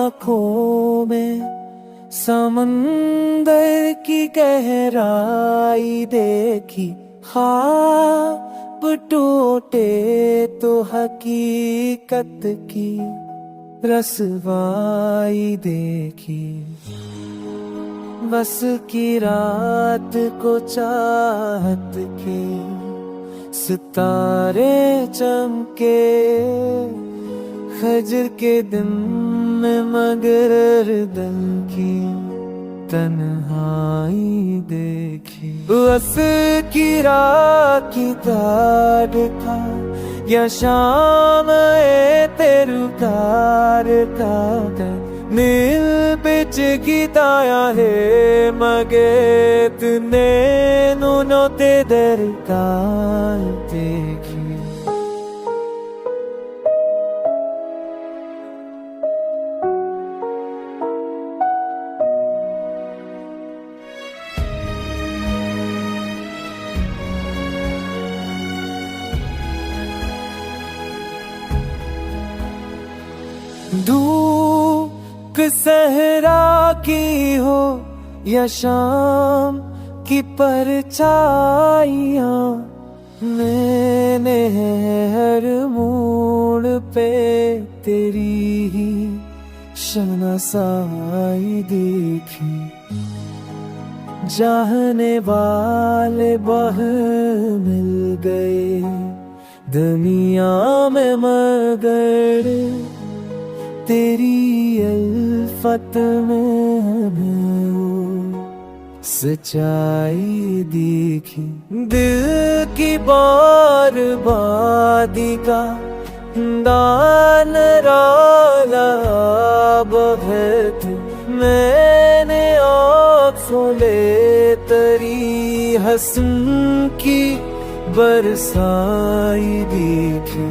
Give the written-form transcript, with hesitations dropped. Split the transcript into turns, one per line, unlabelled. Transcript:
आँखों में समंदर की गहराई देखी, ख्वाब टूटे तो हकीकत की रसवाई देखी। बस की रात को चाहत के सितारे चमके, फजर के दिन में मगर दिल की तन्हाई देखी। बस की रात की तार था या शाम तेरू कार का नील बिच गीताया है मगे तने नो ते दरकार देखी। धूप सहरा की हो या शाम की परछाइयाँ, मैंने हर मोड़ पे तेरी ही शनासाई देखी। चाहने वाले बाह मिल गए दुनिया में मगर तेरी अल्फत में हमें सच्चाई दिखी। दिल की बर्बादी का दान रौला बहुत मैंने आँखों ले तेरी हसन की बरसाई देखी।